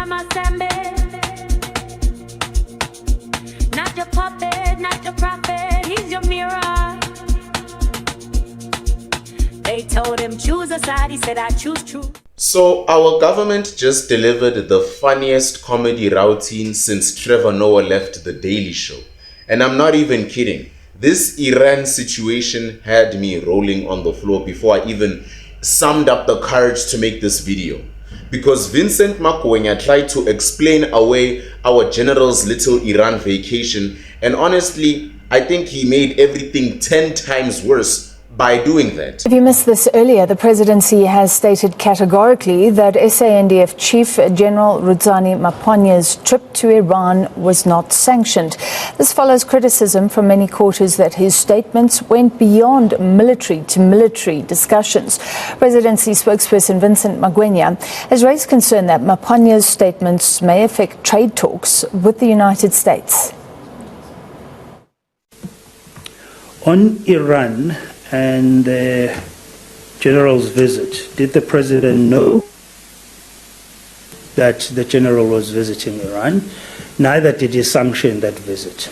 I'm a Sambit. Not your puppet, not your prophet, he's your mirror. They told him choose a side, he said I choose truth. So our government just delivered the funniest comedy routine since Trevor Noah left The Daily Show. And I'm not even kidding. This Iran situation had me rolling on the floor before I even summed up the courage to make this video. Because Vincent Makwenya tried to explain away our general's little Iran vacation, and honestly, I think he made everything 10 times worse by doing that. If you missed this earlier, the presidency has stated categorically that SANDF Chief General Rudzani Mapwanya's trip to Iran was not sanctioned. This follows criticism from many quarters that his statements went beyond military to military discussions. Presidency spokesperson Vincent Makwenya has raised concern that Mapwanya's statements may affect trade talks with the United States. On Iran and the general's visit, did the president know that the general was visiting Iran? Neither did he sanction that visit.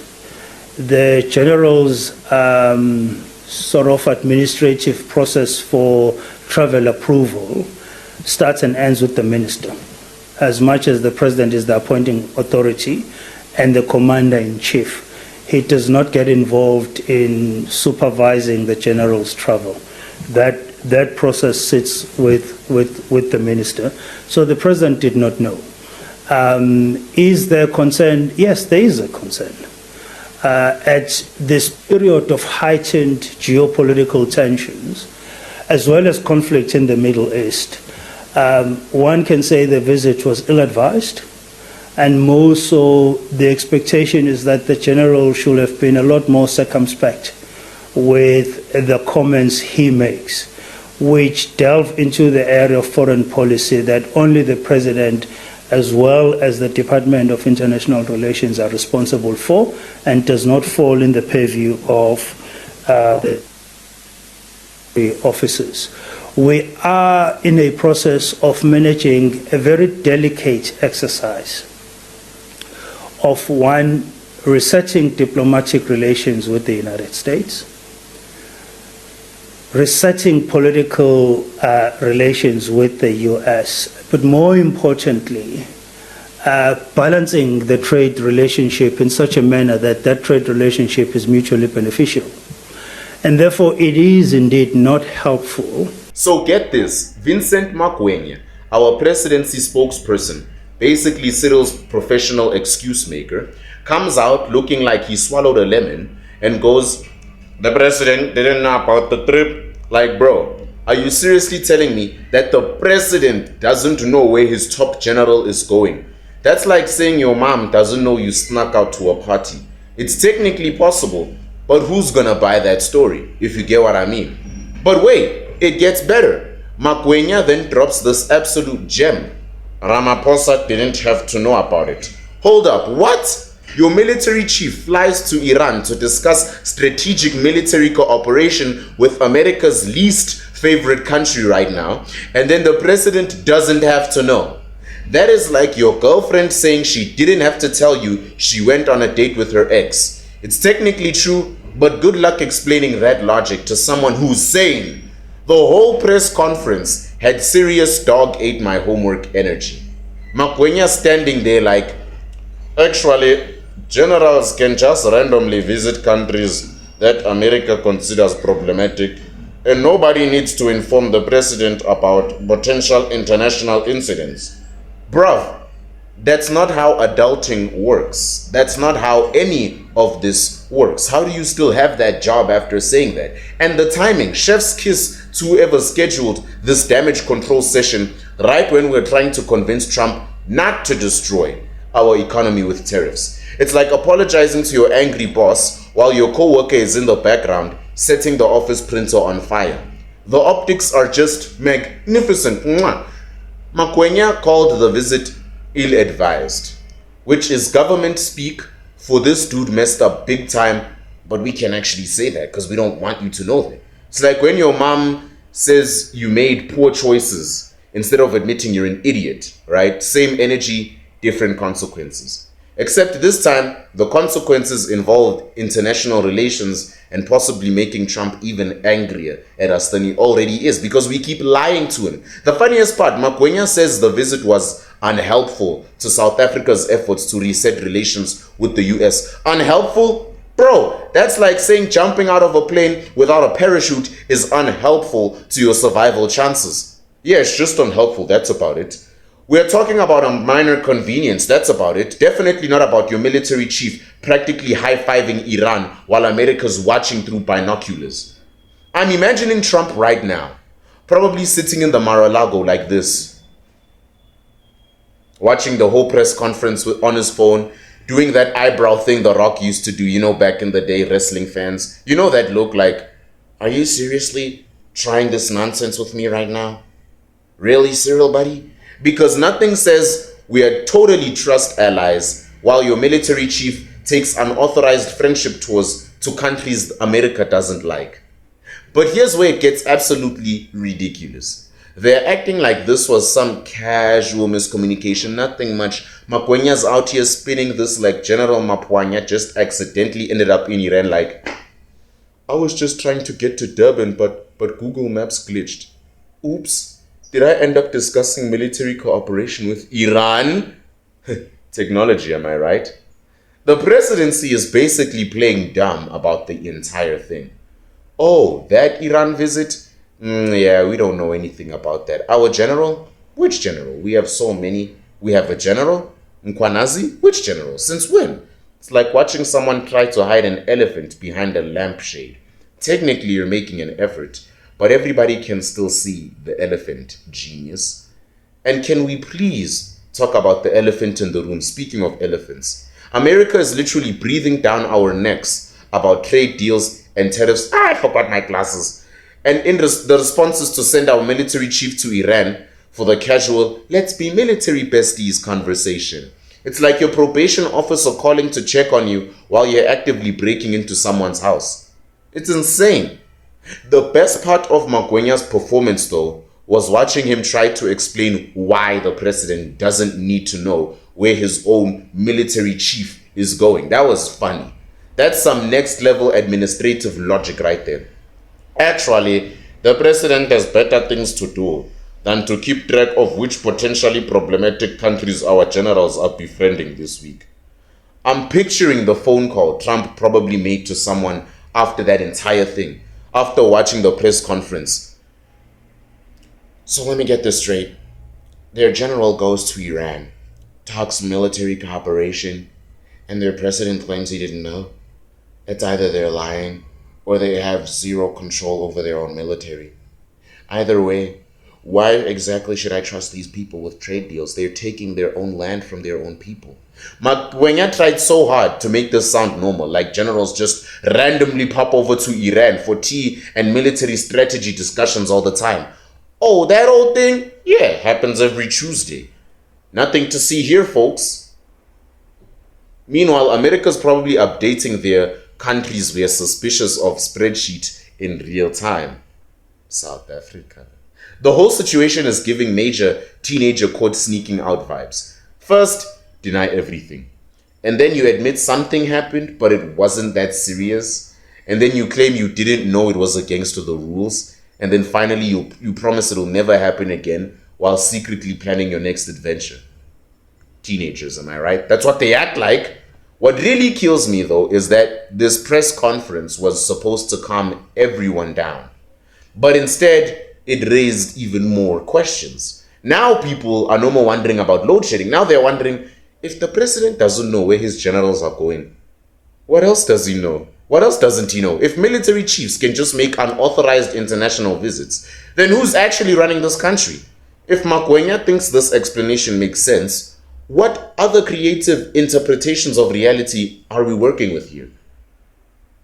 The general's sort of administrative process for travel approval starts and ends with the minister, as much as the president is the appointing authority and the commander-in-chief. He does not get involved in supervising the general's travel. That process sits with the minister. So the president did not know. Is there concern? Yes, there is a concern. At this period of heightened geopolitical tensions, as well as conflict in the Middle East, one can say the visit was ill-advised. And more so, the expectation is that the general should have been a lot more circumspect with the comments he makes, which delve into the area of foreign policy that only the president, as well as the Department of International Relations, are responsible for, and does not fall in the purview of the officers. We are in a process of managing a very delicate exercise of one, resetting diplomatic relations with the United States, resetting political relations with the US, but more importantly, balancing the trade relationship in such a manner that that trade relationship is mutually beneficial. And therefore, it is indeed not helpful. So get this, Vincent Makwenya, our presidency spokesperson, basically Cyril's professional excuse maker, comes out looking like he swallowed a lemon and goes, the president didn't know about the trip. Like, bro, are you seriously telling me that the president doesn't know where his top general is going? That's like saying your mom doesn't know you snuck out to a party. It's technically possible, but who's gonna buy that story, if you get what I mean? But wait, it gets better. Makwenya then drops this absolute gem. Ramaphosa didn't have to know about it. Hold up, what? Your military chief flies to Iran to discuss strategic military cooperation with America's least favorite country right now, and then the president doesn't have to know. That is like your girlfriend saying she didn't have to tell you she went on a date with her ex. It's technically true, but good luck explaining that logic to someone who's sane. The whole press conference had serious dog ate my homework energy. Makwenya standing there like, actually, generals can just randomly visit countries that America considers problematic, and nobody needs to inform the president about potential international incidents. Bruv, that's not how adulting works. That's not how any of this works. How do you still have that job after saying that? And the timing, chef's kiss to whoever scheduled this damage control session right when we're trying to convince Trump not to destroy our economy with tariffs. It's like apologizing to your angry boss while your co-worker is in the background setting the office printer on fire. The optics are just magnificent. Makwenya called the visit ill-advised, which is government speak for this dude messed up big time, but we can actually say that because we don't want you to know that. It's like when your mom says you made poor choices instead of admitting you're an idiot, right? Same energy different consequences. Except this time, the consequences involved international relations and possibly making Trump even angrier at us than he already is, because we keep lying to him. The funniest part, Makwenya says the visit was unhelpful to South Africa's efforts to reset relations with the US. Unhelpful? Bro, that's like saying jumping out of a plane without a parachute is unhelpful to your survival chances. Yeah, it's just unhelpful, that's about it. We're talking about a minor convenience, that's about it. Definitely not about your military chief practically high-fiving Iran while America's watching through binoculars. I'm imagining Trump right now, probably sitting in the Mar-a-Lago like this, watching the whole press conference on his phone, doing that eyebrow thing The Rock used to do, you know, back in the day, wrestling fans. You know that look like, are you seriously trying this nonsense with me right now? Really, Cyril, buddy? Because nothing says we are totally trust allies while your military chief takes unauthorized friendship tours to countries America doesn't like. But here's where it gets absolutely ridiculous. They're acting like this was some casual miscommunication, nothing much. Makwenya's out here spinning this like General Mapoanya just accidentally ended up in Iran like, I was just trying to get to Durban, but Google Maps glitched. Oops. Did I end up discussing military cooperation with Iran? Technology, am I right? The presidency is basically playing dumb about the entire thing. Oh, that Iran visit? Yeah, we don't know anything about that. Our general? Which general? We have so many. We have a general? Nkwanazi? Which general? Since when? It's like watching someone try to hide an elephant behind a lampshade. Technically, you're making an effort, but everybody can still see the elephant, genius. And can we please talk about the elephant in the room? Speaking of elephants, America is literally breathing down our necks about trade deals and tariffs. I forgot my glasses. And in the responses to send our military chief to Iran for the casual, let's be military besties conversation. It's like your probation officer calling to check on you while you're actively breaking into someone's house. It's insane. The best part of Makwenya's performance, though, was watching him try to explain why the president doesn't need to know where his own military chief is going. That was funny. That's some next level administrative logic right there. Actually, the president has better things to do than to keep track of which potentially problematic countries our generals are befriending this week. I'm picturing the phone call Trump probably made to someone after that entire thing, after watching the press conference. So let me get this straight. Their general goes to Iran, talks military cooperation, and their president claims he didn't know. It's either they're lying or they have zero control over their own military. Either way, why exactly should I trust these people with trade deals? They're taking their own land from their own people. Makwenya tried so hard to make this sound normal, like generals just randomly pop over to Iran for tea and military strategy discussions all the time. Oh, that old thing? Yeah, happens every Tuesday. Nothing to see here, folks. Meanwhile, America's probably updating their countries we're suspicious of spreadsheet in real time. South Africa. The whole situation is giving major teenager caught sneaking out vibes. First, deny everything. And then you admit something happened, but it wasn't that serious. And then you claim you didn't know it was against the rules. And then finally you promise it'll never happen again while secretly planning your next adventure. Teenagers, am I right? That's what they act like. What really kills me, though, is that this press conference was supposed to calm everyone down. But instead, it raised even more questions. Now people are no more wondering about load shedding. Now they're wondering, if the president doesn't know where his generals are going, what else does he know? What else doesn't he know? If military chiefs can just make unauthorized international visits, then who's actually running this country? If Makwenya thinks this explanation makes sense, what other creative interpretations of reality are we working with here?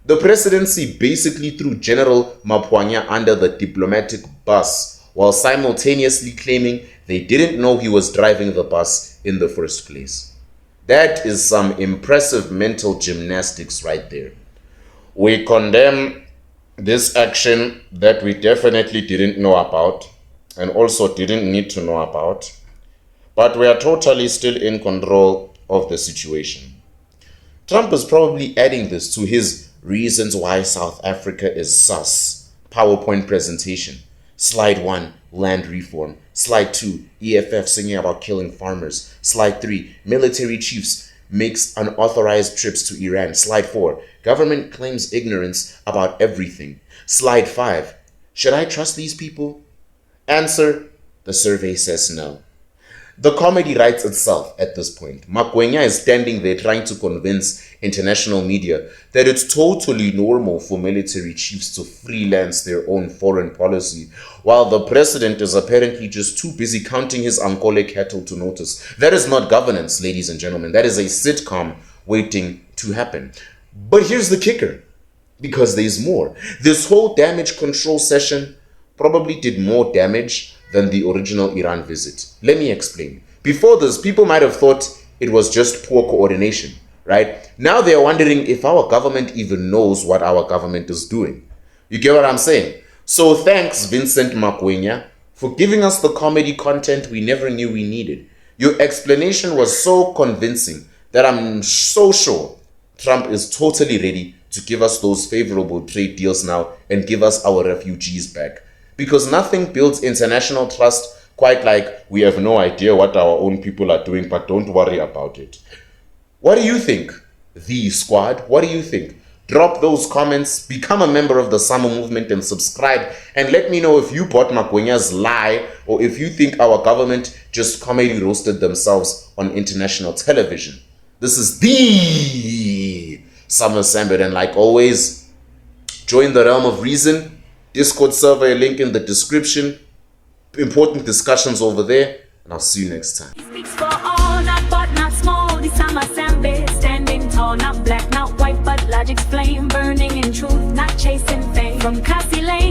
The presidency basically threw General Mapoanya under the diplomatic bus while simultaneously claiming they didn't know he was driving the bus in the first place. That is some impressive mental gymnastics right there. We condemn this action that we definitely didn't know about and also didn't need to know about. but we are totally still in control of the situation. Trump is probably adding this to his reasons why South Africa is sus PowerPoint presentation. Slide 1, land reform. Slide 2, EFF singing about killing farmers. Slide 3, military chiefs makes unauthorized trips to Iran. Slide 4, government claims ignorance about everything. Slide 5, should I trust these people? Answer, the survey says no. The comedy writes itself at this point. Makwenya is standing there trying to convince international media that it's totally normal for military chiefs to freelance their own foreign policy, while the president is apparently just too busy counting his Ankole cattle to notice. That is not governance, ladies and gentlemen. That is a sitcom waiting to happen. But here's the kicker, because there's more. This whole damage control session probably did more damage than the original Iran visit. Let me explain. Before this, people might have thought it was just poor coordination, right? Now they're wondering if our government even knows what our government is doing. You get what I'm saying? So thanks, Vincent Makwenya, for giving us the comedy content we never knew we needed. Your explanation was so convincing that I'm so sure Trump is totally ready to give us those favorable trade deals now and give us our refugees back. Because nothing builds international trust quite like we have no idea what our own people are doing, but don't worry about it. What do you think, the squad? What do you think? Drop those comments, become a member of the Summer Movement and subscribe, and let me know if you bought Makwenya's lie or if you think our government just comedy roasted themselves on international television. This is the Summer Sambit, and like always, join the realm of reason. Discord server, link in the description. Important discussions over there, and I'll see you next time. He speaks for all, not but not small. The summer Sambit, standing tall, not black, not white, but logic's flame, burning in truth, not chasing fame. From Cassie Lane